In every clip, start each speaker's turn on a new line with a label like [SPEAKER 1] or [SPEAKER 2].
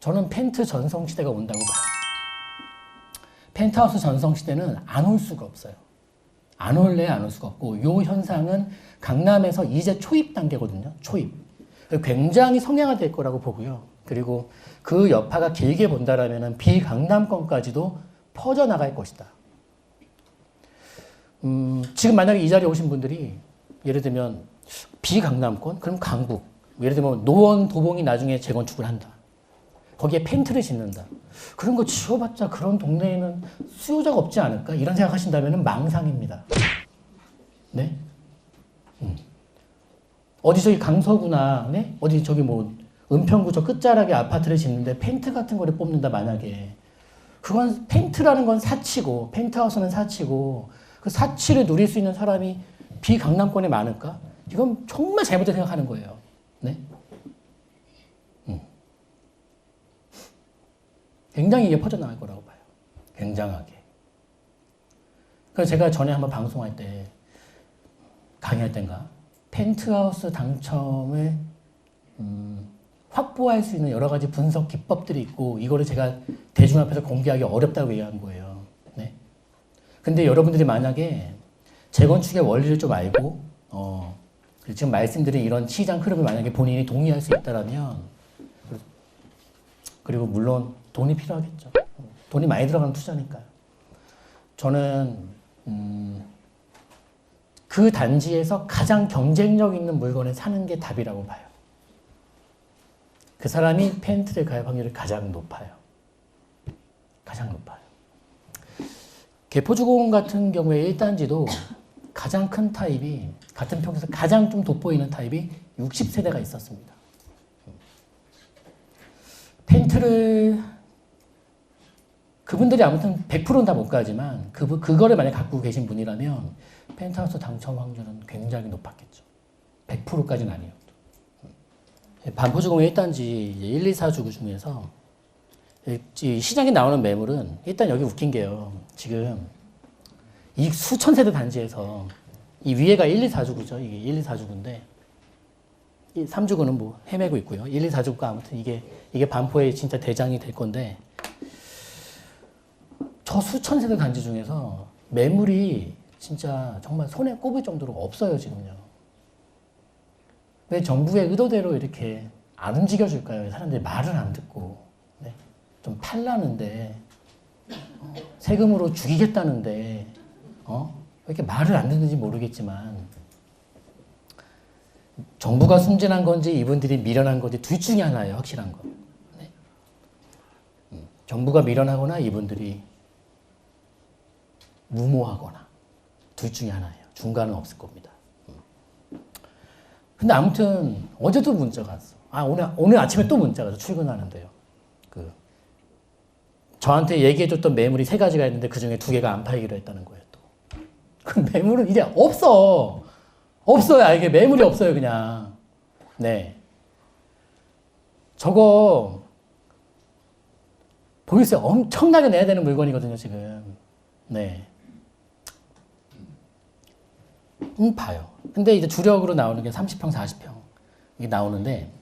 [SPEAKER 1] 저는 펜트 전성시대가 온다고 봐요. 펜트하우스 전성시대는 안 올 수가 없어요. 안 올래 안 올 수가 없고, 이 현상은 강남에서 이제 초입 단계거든요. 초입. 굉장히 성향화될 거라고 보고요. 그리고 그 여파가 길게 본다라면 비강남권까지도 퍼져나갈 것이다. 지금 만약에 이 자리에 오신 분들이 예를 들면 비강남권? 그럼 강북. 예를 들면 노원, 도봉이 나중에 재건축을 한다. 거기에 펜트를 짓는다. 그런 거 지어봤자 그런 동네에는 수요자가 없지 않을까? 이런 생각하신다면 망상입니다. 네? 어디 저기 강서구나, 네? 어디 저기 뭐 은평구 저 끝자락에 아파트를 짓는데 펜트 같은 거를 뽑는다 만약에, 그건 펜트라는 건 사치고, 펜트하우스는 사치고, 그 사치를 누릴 수 있는 사람이 비강남권에 많을까? 이건 정말 잘못된 생각하는 거예요. 네? 굉장히 이게 퍼져나갈 거라고 봐요. 굉장하게. 그래서 제가 전에 한번 방송할 때, 강의할 때인가, 펜트하우스 당첨을 확보할 수 있는 여러 가지 분석 기법들이 있고, 이거를 제가 대중 앞에서 공개하기 어렵다고 얘기한 거예요. 네. 근데 여러분들이 만약에 재건축의 원리를 좀 알고, 지금 말씀드린 이런 시장 흐름을 만약에 본인이 동의할 수 있다라면, 그리고 물론 돈이 필요하겠죠. 돈이 많이 들어가는 투자니까요. 저는 그 단지에서 가장 경쟁력 있는 물건을 사는 게 답이라고 봐요. 그 사람이 펜트를 가입 확률이 가장 높아요. 가장 높아요. 개포주공원 같은 경우에 1단지도 가장 큰 타입이, 같은 평에서 가장 좀 돋보이는 타입이 60세대가 있었습니다. 펜트를, 그분들이 아무튼 100%는 다 못 가지만, 그거를 만약 갖고 계신 분이라면 펜트하우스 당첨 확률은 굉장히 높았겠죠. 100%까지는 아니어도. 반포주공원 1단지 1, 2, 4주구 중에서 시장에 나오는 매물은, 일단 여기 웃긴 게요. 지금 이 수천 세대 단지에서 이 위에가 1, 2, 4주구죠. 이게 1, 2, 4주구인데, 이 3주구는 뭐 헤매고 있고요. 1, 2, 4주구가 아무튼 이게 반포의 진짜 대장이 될 건데, 저 수천 세대 단지 중에서 매물이 진짜 정말 손에 꼽을 정도로 없어요, 지금요. 왜 정부의 의도대로 이렇게 안 움직여줄까요? 사람들이 말을 안 듣고. 네? 좀 팔라는데, 세금으로 죽이겠다는데, 왜 이렇게 말을 안 듣는지 모르겠지만, 정부가 순진한 건지 이분들이 미련한 건지 둘 중에 하나예요, 확실한 거. 네? 정부가 미련하거나 이분들이 무모하거나 둘 중에 하나예요. 중간은 없을 겁니다. 근데 아무튼 어제도 문자가 왔어. 오늘 아침에 또 문자가 왔어. 출근하는데요. 저한테 얘기해줬던 매물이 3가지가 있는데 그 중에 2개가 안 팔기로 했다는 거예요. 또. 그 매물은 이제 없어. 없어요. 이게 매물이 없어요, 그냥. 네. 저거 보이세요? 엄청나게 내야 되는 물건이거든요, 지금. 네. 봐요. 근데 이제 주력으로 나오는 게 30평, 40평. 이게 나오는데,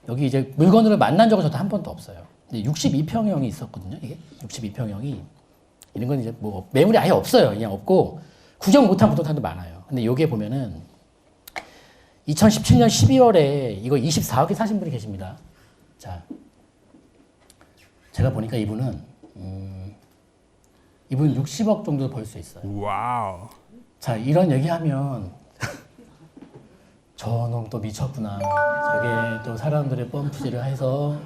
[SPEAKER 1] 여기 이제 물건으로 만난 적은 저도 한 번도 없어요. 62평형이 있었거든요, 이게. 62평형이. 이런 건 이제 뭐, 매물이 아예 없어요. 그냥 없고, 구경 못한 부동산도 많아요. 근데 여기에 보면은, 2017년 12월에 이거 24억에 사신 분이 계십니다. 자. 제가 보니까 이분 60억 정도 벌 수 있어요. 와우. 자, 이런 얘기하면 저놈 또 미쳤구나. 저게 또 사람들의 펌프질을 해서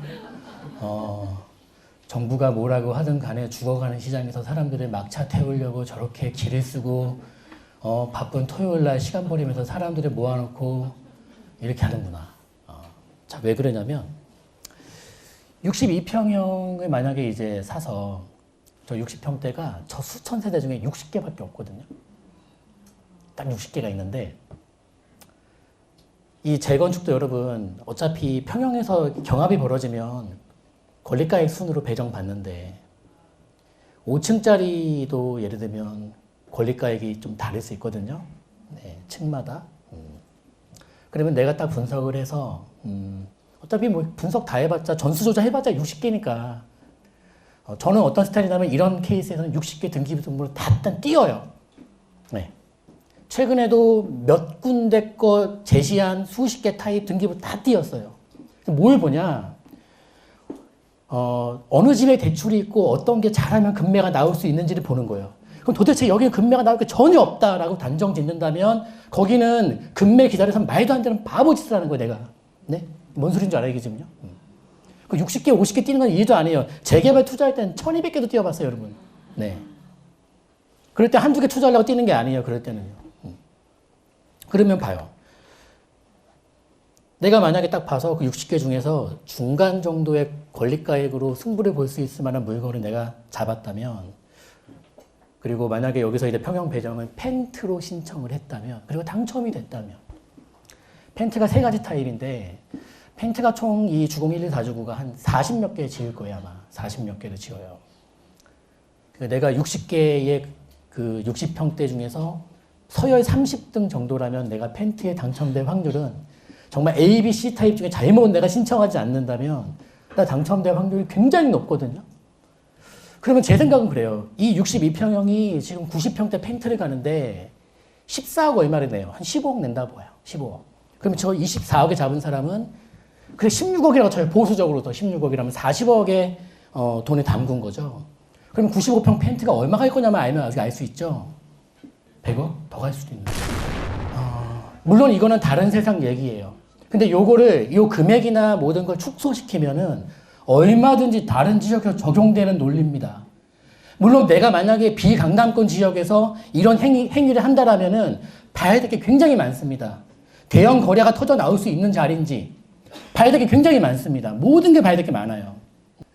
[SPEAKER 1] 정부가 뭐라고 하든 간에 죽어가는 시장에서 사람들을 막차 태우려고 저렇게 길을 쓰고 바쁜 토요일 날 시간 버리면서 사람들을 모아놓고 이렇게 하는구나. 자, 왜 그러냐면 62평형을 만약에 이제 사서 저 60평대가 저 수천 세대 중에 60개밖에 없거든요. 딱 60개가 있는데 이 재건축도 여러분 어차피 평형에서 경합이 벌어지면 권리가액 순으로 배정받는데 5층짜리도 예를 들면 권리가액이 좀 다를 수 있거든요. 네, 층마다. 그러면 내가 딱 분석을 해서 어차피 뭐 분석 다 해봤자 전수조사 해봤자 60개니까 저는 어떤 스타일이냐면 이런 케이스에서는 60개 등기부등본을 다 일단 띄어요. 네. 최근에도 몇 군데 거 제시한 수십 개 타입 등기부 다 띄었어요. 뭘 보냐? 어느 집에 대출이 있고 어떤 게 잘하면 금매가 나올 수 있는지를 보는 거예요. 그럼 도대체 여기는 금매가 나올 게 전혀 없다라고 단정 짓는다면 거기는 금매 기다려서 말도 안 되는 바보 짓을 하는 거예요, 내가. 네? 뭔 소리인 줄 알아요, 이게 지금요? 그 60개, 50개 뛰는 건 이해도 안 해요. 재개발 투자할 때는 1200개도 뛰어봤어요, 여러분. 네. 그럴 때 한두 개 투자하려고 뛰는 게 아니에요, 그럴 때는요. 그러면 봐요. 내가 만약에 딱 봐서 그 60개 중에서 중간 정도의 권리가액으로 승부를 볼 수 있을 만한 물건을 내가 잡았다면, 그리고 만약에 여기서 이제 평형 배정을 펜트로 신청을 했다면, 그리고 당첨이 됐다면, 펜트가 세 가지 타입인데, 펜트가 총 이 주공 1, 2, 4, 주구가 한 40몇 개 지을 거예요, 아마. 40몇 개를 지어요. 내가 60개의 그 60평대 중에서 서열 30등 정도라면 내가 펜트에 당첨될 확률은 정말 A, B, C 타입 중에 잘못 내가 신청하지 않는다면 나 당첨될 확률이 굉장히 높거든요. 그러면 제 생각은 그래요. 이 62평형이 지금 90평대 펜트를 가는데 14억 얼마를 내요. 한 15억 낸다 보여요. 15억. 그러면 저 24억에 잡은 사람은 그래 16억이라고 쳐요. 보수적으로 더 16억이라면 40억의 돈을 담근 거죠. 그러면 95평 펜트가 얼마 갈 거냐만 알면 아직 알 수 있죠. 100억? 더 갈 수도 있는 거죠. 물론 이거는 다른 세상 얘기예요. 근데 요거를 요 금액이나 모든 걸 축소시키면은 얼마든지 다른 지역에서 적용되는 논리입니다. 물론 내가 만약에 비강남권 지역에서 이런 행위를 한다라면은 봐야 될 게 굉장히 많습니다. 대형 거래가 터져 나올 수 있는 자리인지 봐야 될 게 굉장히 많습니다. 모든 게 봐야 될 게 많아요.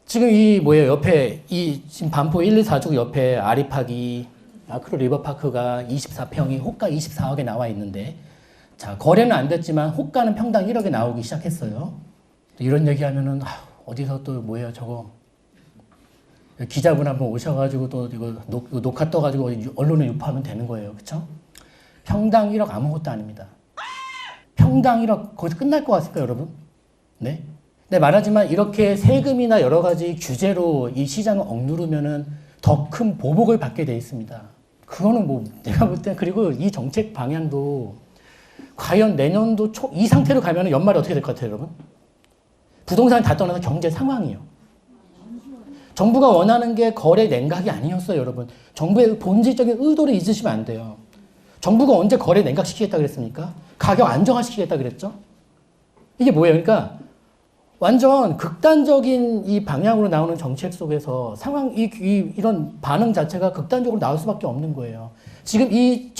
[SPEAKER 1] 지금 이 뭐예요? 옆에 이 지금 반포 1, 2, 4주 옆에 아리파기 아크로 리버파크가 24평이 호가 24억에 나와 있는데 자 거래는 안 됐지만 호가는 평당 1억에 나오기 시작했어요. 이런 얘기하면은 어디서 또 뭐예요 저거 기자분 한번 오셔가지고 또 이거 녹화 떠가지고 언론에 유포하면 되는 거예요, 그렇죠? 평당 1억 아무것도 아닙니다. 평당 1억 거기서 끝날 것 같을까요, 여러분? 네. 네, 말하지만 이렇게 세금이나 여러 가지 규제로 이 시장을 억누르면은 더 큰 보복을 받게 돼 있습니다. 그거는 뭐 내가 볼 때 그리고 이 정책 방향도 과연 내년도 이 상태로 가면은 연말에 어떻게 될 것 같아요, 여러분? 부동산 다 떠나서 경제 상황이요. 정부가 원하는 게 거래 냉각이 아니었어요, 여러분. 정부의 본질적인 의도를 잊으시면 안 돼요. 정부가 언제 거래 냉각시키겠다 그랬습니까? 가격 안정화시키겠다 그랬죠? 이게 뭐예요? 그러니까 완전 극단적인 이 방향으로 나오는 정책 속에서 상황, 이런 반응 자체가 극단적으로 나올 수밖에 없는 거예요. 지금 이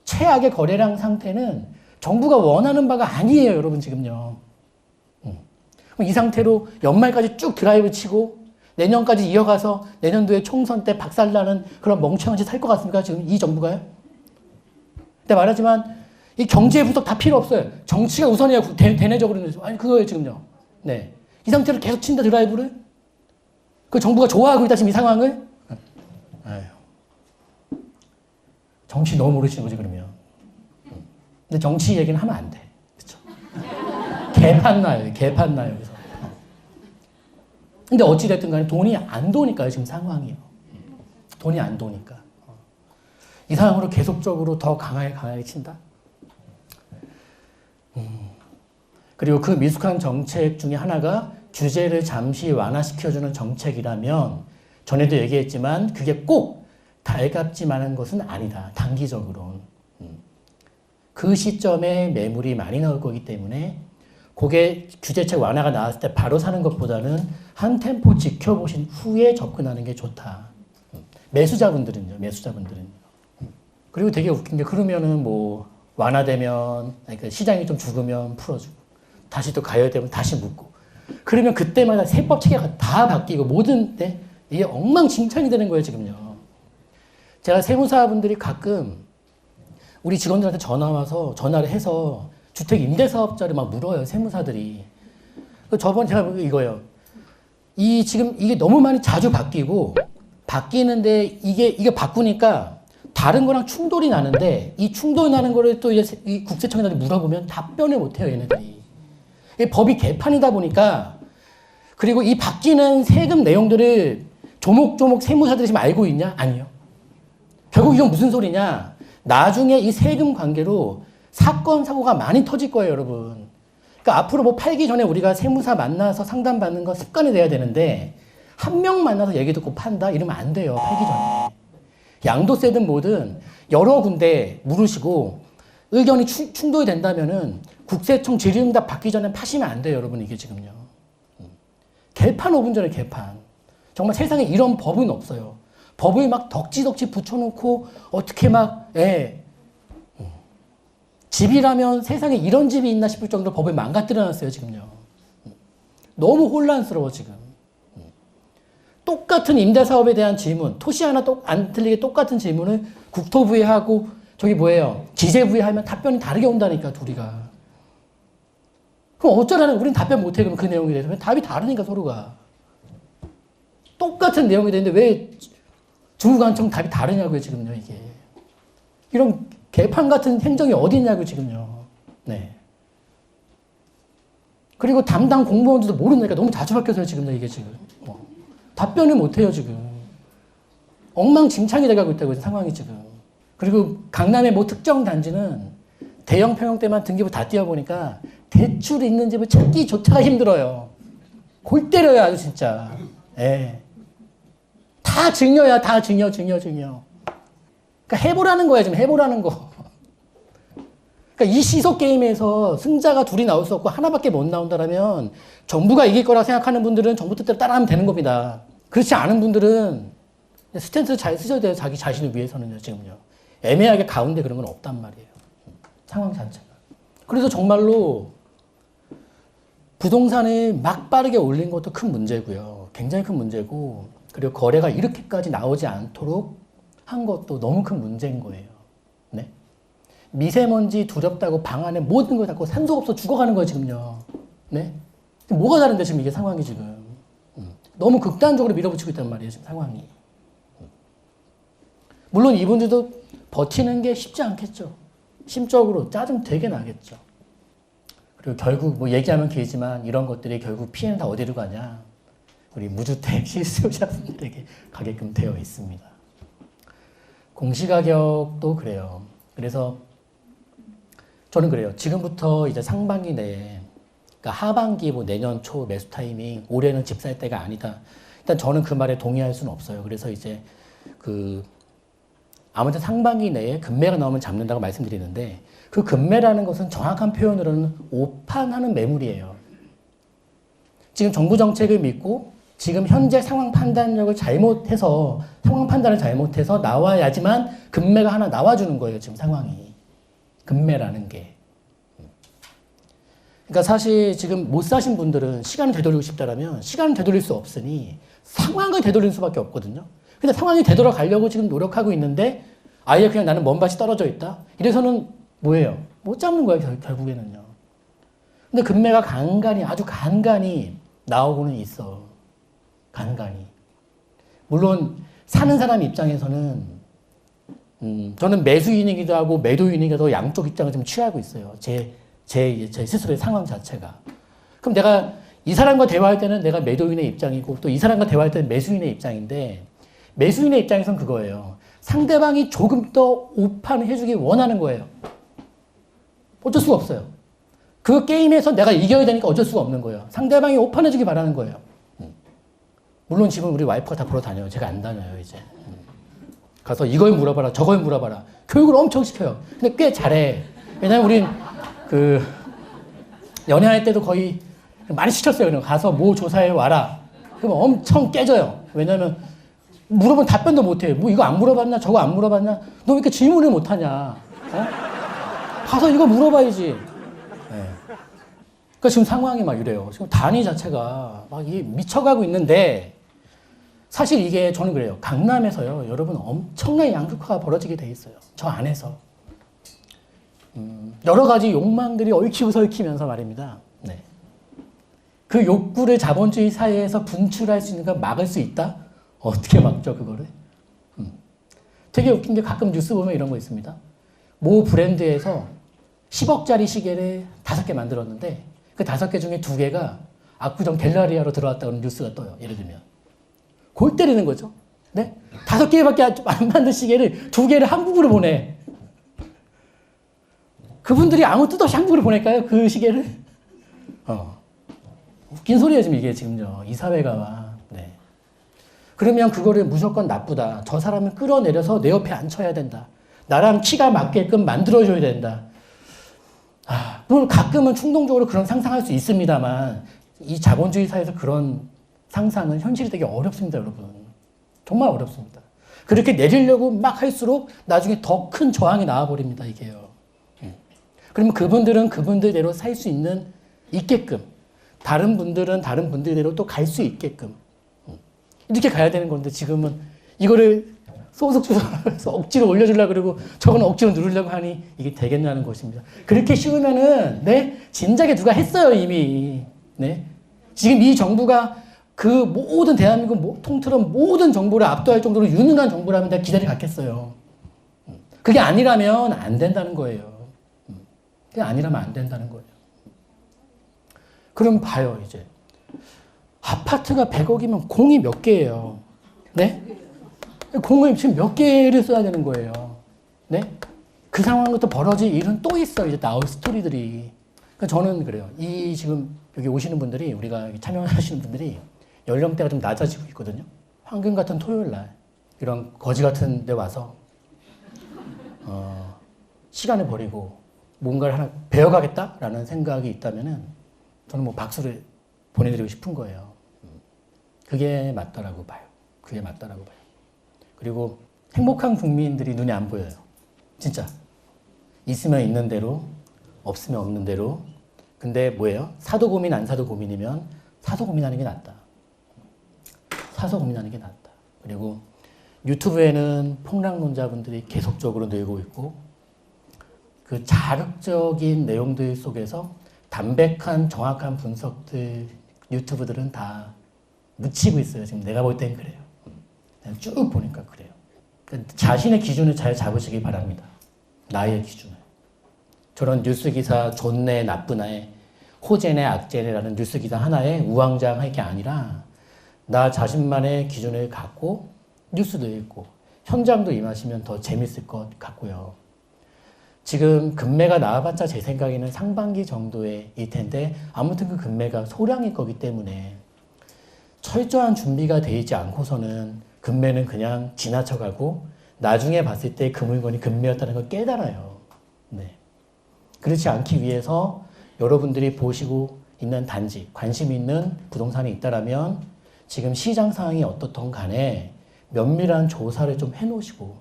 [SPEAKER 1] 최악의 거래량 상태는 정부가 원하는 바가 아니에요, 여러분, 지금요. 이 상태로 연말까지 쭉 드라이브 치고 내년까지 이어가서 내년도에 총선 때 박살나는 그런 멍청한 짓 할 것 같습니까? 지금 이 정부가요? 근데 말하지만 이 경제 분석 다 필요 없어요. 정치가 우선이야. 대내적으로는. 아니, 그거예요, 지금요. 네. 이 상태로 계속 친다, 드라이브를? 그 정부가 좋아하고 있다, 지금 이 상황을? 아유. 정치 너무 모르시는 거지, 그러면. 근데 정치 얘기는 하면 안 돼. 그쵸? 개판 나요, 여기서. 근데 어찌됐든 간에 돈이 안 도니까요, 지금 상황이요. 돈이 안 도니까. 이 상황으로 계속적으로 더 강하게 친다? 그리고 그 미숙한 정책 중에 하나가 규제를 잠시 완화시켜주는 정책이라면 전에도 얘기했지만 그게 꼭 달갑지만한 것은 아니다. 단기적으로는. 그 시점에 매물이 많이 나올 거기 때문에 그게 규제책 완화가 나왔을 때 바로 사는 것보다는 한 템포 지켜보신 후에 접근하는 게 좋다. 매수자분들은요. 그리고 되게 웃긴 게 그러면은 뭐 완화되면 그러니까 시장이 좀 죽으면 풀어주고 다시 또 가열되면 다시 묶고 그러면 그때마다 세법 체계가 다 바뀌고 모든 때 이게 엉망진창이 되는 거예요, 지금요. 제가 세무사분들이 가끔 우리 직원들한테 전화를 해서 주택 임대사업자를 막 물어요, 세무사들이. 저번 제가 이거예요. 지금 이게 너무 많이 자주 바뀌는데 이게 바꾸니까 다른 거랑 충돌이 나는데 이 충돌 나는 거를 또 이제 이 국세청에다 물어보면 답변을 못 해요, 얘네들이. 이 법이 개판이다 보니까 그리고 이 바뀌는 세금 내용들을 조목조목 세무사들이 지금 알고 있냐? 아니요. 결국 이건 무슨 소리냐? 나중에 이 세금 관계로 사건, 사고가 많이 터질 거예요, 여러분. 그러니까 앞으로 뭐 팔기 전에 우리가 세무사 만나서 상담받는 거 습관이 돼야 되는데 한 명 만나서 얘기 듣고 판다? 이러면 안 돼요, 팔기 전에. 양도세든 뭐든 여러 군데 물으시고 의견이 충돌이 된다면은 국세청 질의응답 받기 전에 파시면 안 돼요, 여러분. 이게 지금요. 개판 5분 전에 개판. 정말 세상에 이런 법은 없어요. 법을 막 덕지덕지 붙여놓고 어떻게 막 집이라면 세상에 이런 집이 있나 싶을 정도로 법을 망가뜨려놨어요, 지금요. 너무 혼란스러워, 지금. 똑같은 임대사업에 대한 질문, 토시 하나 안 틀리게 똑같은 질문을 국토부에 하고 저기 뭐예요? 기재부에 하면 답변이 다르게 온다니까, 둘이가. 그럼 어쩌라는, 우린 답변 못해, 그럼 그 내용에 대해서. 답이 다르니까, 서로가. 똑같은 내용이 되는데 왜 중간청 답이 다르냐고요, 지금요, 이게. 이런 개판 같은 행정이 어디 있냐고요, 지금요. 네. 그리고 담당 공무원들도 모르니까 너무 자주 바뀌어서요, 지금요, 이게 지금. 답변을 못해요, 지금. 엉망진창이 돼가고 있다고, 상황이 지금. 그리고 강남의 뭐 특정 단지는 대형 평형 때만 등기부 다 띄워보니까 대출 있는 집을 찾기조차가 힘들어요. 골 때려요, 아주 진짜. 예. 다 증여야, 다 증여. 그러니까 해보라는 거야, 지금 해보라는 거. 그러니까 이 시속 게임에서 승자가 둘이 나올 수 없고 하나밖에 못 나온다라면 정부가 이길 거라 생각하는 분들은 정부 뜻대로 따라하면 되는 겁니다. 그렇지 않은 분들은 스탠스를 잘 쓰셔야 돼요. 자기 자신을 위해서는요, 지금요. 애매하게 가운데 그런 건 없단 말이에요. 상황 자체가. 그래서 정말로 부동산을 막 빠르게 올린 것도 큰 문제고요. 굉장히 큰 문제고, 그리고 거래가 이렇게까지 나오지 않도록 한 것도 너무 큰 문제인 거예요. 네? 미세먼지 두렵다고 방 안에 모든 걸 닫고 산소 없어 죽어가는 거예요, 지금요. 네? 뭐가 다른데, 지금 이게 상황이 지금. 너무 극단적으로 밀어붙이고 있단 말이에요, 지금 상황이. 물론 이분들도 버티는 게 쉽지 않겠죠. 심적으로 짜증 되게 나겠죠. 그리고 결국 뭐 얘기하면 길지만 이런 것들이 결국 피해는 다 어디로 가냐? 우리 무주택 실수요자분들에게 가게끔 되어 있습니다. 공시가격도 그래요. 그래서 저는 그래요. 지금부터 이제 상반기 내에, 그러니까 하반기 뭐 내년 초 매수 타이밍, 올해는 집 살 때가 아니다. 일단 저는 그 말에 동의할 수는 없어요. 그래서 이제 아무튼 상반기 내에 금매가 나오면 잡는다고 말씀드리는데, 그 금매라는 것은 정확한 표현으로는 오판하는 매물이에요. 지금 정부 정책을 믿고 지금 현재 상황 판단을 잘못해서 나와야지만 금매가 하나 나와주는 거예요, 지금 상황이. 금매라는 게. 그러니까 사실 지금 못 사신 분들은 시간을 되돌리고 싶다라면 시간을 되돌릴 수 없으니 상황을 되돌릴 수밖에 없거든요. 근데 상황이 되돌아가려고 지금 노력하고 있는데 아예 그냥 나는 먼 밭이 떨어져 있다? 이래서는 뭐예요? 못 잡는 거예요, 결국에는요. 근데 금매가 아주 간간히 나오고는 있어. 간간히. 물론 사는 사람 입장에서는 저는 매수인이기도 하고 매도인이기도 하고 양쪽 입장을 좀 취하고 있어요. 제 스스로의 상황 자체가. 그럼 내가 이 사람과 대화할 때는 내가 매도인의 입장이고 또 이 사람과 대화할 때는 매수인의 입장인데, 매수인의 입장에선 그거예요. 상대방이 조금 더 오판을 해주길 원하는 거예요. 어쩔 수가 없어요. 그 게임에서 내가 이겨야 되니까 어쩔 수가 없는 거예요. 상대방이 오판해주길 바라는 거예요. 물론 지금 우리 와이프가 다 보러 다녀요. 제가 안 다녀요, 이제. 가서 이걸 물어봐라, 저걸 물어봐라. 교육을 엄청 시켜요. 근데 꽤 잘해. 왜냐면 우린 연애할 때도 거의 많이 시켰어요. 그냥 가서 뭐 조사해 와라. 그러면 엄청 깨져요. 왜냐면 물어보면 답변도 못해. 뭐 이거 안 물어봤나? 저거 안 물어봤나? 너 왜 이렇게 질문을 못하냐? 가서 이거 물어봐야지. 네. 그러니까 지금 상황이 막 이래요. 지금 단위 자체가 막 이게 미쳐가고 있는데, 사실 이게 저는 그래요. 강남에서요, 여러분 엄청난 양극화가 벌어지게 돼 있어요. 저 안에서. 여러 가지 욕망들이 얽히고 설키면서 말입니다. 네. 그 욕구를 자본주의 사회에서 분출할 수 있는 걸 막을 수 있다? 어떻게 막죠, 그거를? 되게 웃긴 게 가끔 뉴스 보면 이런 거 있습니다. 모 브랜드에서 10억짜리 시계를 5개 만들었는데 그 5개 중에 2개가 압구정 갤러리아로 들어왔다는 뉴스가 떠요. 예를 들면. 골 때리는 거죠. 네? 5개밖에 안 만든 시계를 2개를 한국으로 보내. 그분들이 아무 뜻 없이 한국으로 보낼까요? 그 시계를? 웃긴 소리예요, 지금 이게 지금요. 이 사회가. 네. 그러면 그거를 무조건 나쁘다. 저 사람을 끌어내려서 내 옆에 앉혀야 된다. 나랑 키가 맞게끔 만들어줘야 된다. 물론 가끔은 충동적으로 그런 상상할 수 있습니다만 이 자본주의 사회에서 그런 상상은 현실이 되게 어렵습니다, 여러분. 정말 어렵습니다. 그렇게 내리려고 막 할수록 나중에 더 큰 저항이 나와버립니다, 이게요. 그러면 그분들은 그분들대로 살 수 있게끔, 다른 분들은 다른 분들대로 또 갈 수 있게끔 이렇게 가야 되는 건데 지금은 이거를 소속 주소해서 억지로 올려주려고 그러고 저건 억지로 누르려고 하니 이게 되겠냐는 것입니다. 그렇게 쉬우면은 네 진작에 누가 했어요 이미. 네 지금 이 정부가 그 모든 대한민국 통틀은 모든 정보를 압도할 정도로 유능한 정부라면 내가 기다려 갔겠어요. 그게 아니라면 안 된다는 거예요. 그게 아니라면 안 된다는 거예요. 그럼 봐요 이제 아파트가 100억이면 공이 몇 개예요? 네? 공을 지금 몇 개를 써야 되는 거예요. 네? 그 상황부터 벌어질 일은 또 있어요. 이제 나올 스토리들이. 그러니까 저는 그래요. 이 지금 여기 오시는 분들이, 우리가 참여하시는 분들이 연령대가 좀 낮아지고 있거든요. 황금 같은 토요일 날, 이런 거지 같은 데 와서, 시간을 버리고 뭔가를 하나 배워가겠다라는 생각이 있다면은 저는 뭐 박수를 보내드리고 싶은 거예요. 그게 맞다라고 봐요. 그게 맞다라고 봐요. 그리고 행복한 국민들이 눈에 안 보여요. 진짜. 있으면 있는 대로, 없으면 없는 대로. 근데 뭐예요? 사도 고민, 안 사도 고민이면 사서 고민하는 게 낫다. 사서 고민하는 게 낫다. 그리고 유튜브에는 폭락론자분들이 계속적으로 늘고 있고 그 자극적인 내용들 속에서 담백한 정확한 분석들 유튜브들은 다 묻히고 있어요. 지금 내가 볼 땐 그래요. 쭉 보니까 그래요. 그러니까 자신의 기준을 잘 잡으시기 바랍니다. 나의 기준을. 저런 뉴스기사 좋네 나쁘네 호재네 악재네라는 뉴스기사 하나에 우왕좌왕할 게 아니라 나 자신만의 기준을 갖고 뉴스도 읽고 현장도 임하시면 더 재밌을 것 같고요. 지금 금매가 나와봤자 제 생각에는 상반기 정도일 텐데 아무튼 그 금매가 소량일 거기 때문에 철저한 준비가 되어 있지 않고서는 금매는 그냥 지나쳐가고 나중에 봤을 때 그 물건이 금매였다는 걸 깨달아요. 네. 그렇지 않기 위해서 여러분들이 보시고 있는 단지, 관심 있는 부동산이 있다라면 지금 시장 상황이 어떻든 간에 면밀한 조사를 좀 해놓으시고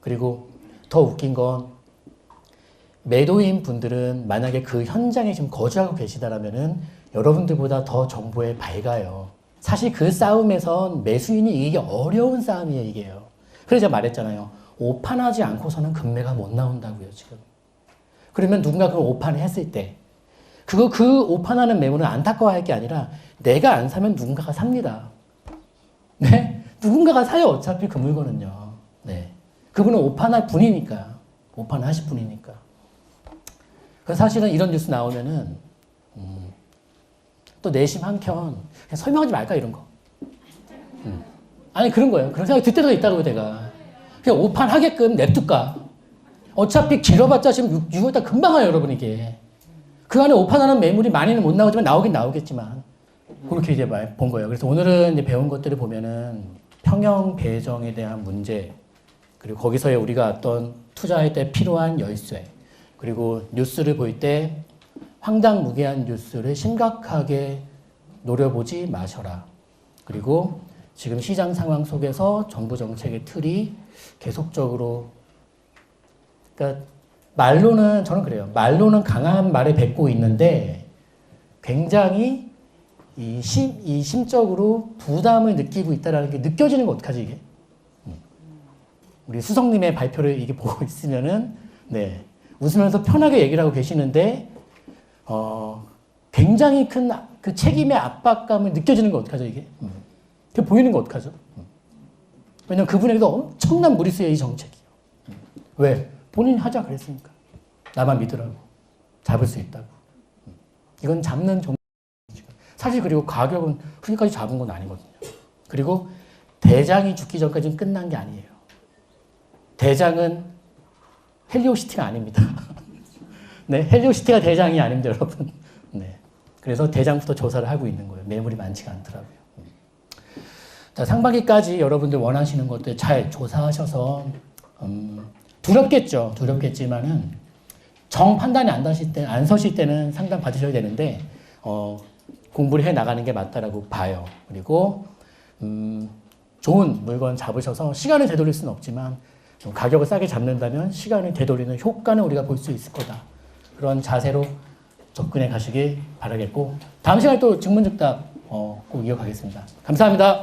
[SPEAKER 1] 그리고 더 웃긴 건 매도인 분들은 만약에 그 현장에 지금 거주하고 계시다라면은 여러분들보다 더 정보에 밝아요. 사실 그 싸움에선 매수인이 이기기 어려운 싸움이에요, 이게요. 그래서 제가 말했잖아요. 오판하지 않고서는 금매가 못 나온다고요, 지금. 그러면 누군가 그 오판을 했을 때, 그 오판하는 매물은 안타까워할 게 아니라 내가 안 사면 누군가가 삽니다. 네? 누군가가 사요, 어차피 그 물건은요. 네. 그분은 오판할 분이니까. 오판하실 분이니까. 그래서 사실은 이런 뉴스 나오면은, 또 내심 한켠, 그냥 설명하지 말까, 이런 거. 아니, 그런 거예요. 그런 생각이 들 때가 있다고요, 내가. 그냥 오판하게끔 냅둘까. 어차피 길어봤자 지금 6월달 금방 와요, 여러분, 이게. 그 안에 오판하는 매물이 많이는 못 나오지만 나오긴 나오겠지만. 그렇게 이제 본 거예요. 그래서 오늘은 이제 배운 것들을 보면은 평형 배정에 대한 문제, 그리고 거기서의 우리가 어떤 투자할 때 필요한 열쇠, 그리고 뉴스를 볼 때 황당무계한 뉴스를 심각하게 노려보지 마셔라. 그리고 지금 시장 상황 속에서 정부 정책의 틀이 계속적으로, 그러니까 말로는, 저는 그래요. 말로는 강한 말을 뱉고 있는데 굉장히 이 심적으로 부담을 느끼고 있다는 게 느껴지는 거 어떡하지, 이게? 우리 수석님의 발표를 이게 보고 있으면은, 네. 웃으면서 편하게 얘기를 하고 계시는데, 굉장히 큰 그 책임의 압박감을 느껴지는 거 어떡하죠, 이게? 그게 보이는 거 어떡하죠? 왜냐면 그분에게도 엄청난 무리수의 이 정책이에요. 왜? 본인이 하자 그랬으니까. 나만 믿으라고. 잡을 수 있다고. 이건 잡는 종 사실 그리고 가격은 그렇게까지 잡은 건 아니거든요. 그리고 대장이 죽기 전까지는 끝난 게 아니에요. 대장은 헬리오시티가 아닙니다. 네, 헬리오시티가 대장이 아닙니다, 여러분. 네. 그래서 대장부터 조사를 하고 있는 거예요. 매물이 많지가 않더라고요. 자, 상반기까지 여러분들 원하시는 것들 잘 조사하셔서, 두렵겠죠. 두렵겠지만은, 정 판단이 안 서실 때는 상담 받으셔야 되는데, 공부를 해 나가는 게 맞다라고 봐요. 그리고, 좋은 물건 잡으셔서 시간을 되돌릴 수는 없지만, 가격을 싸게 잡는다면 시간을 되돌리는 효과는 우리가 볼 수 있을 거다. 그런 자세로 접근해 가시길 바라겠고, 다음 시간에 또 증문즉답 꼭 이어가겠습니다. 감사합니다.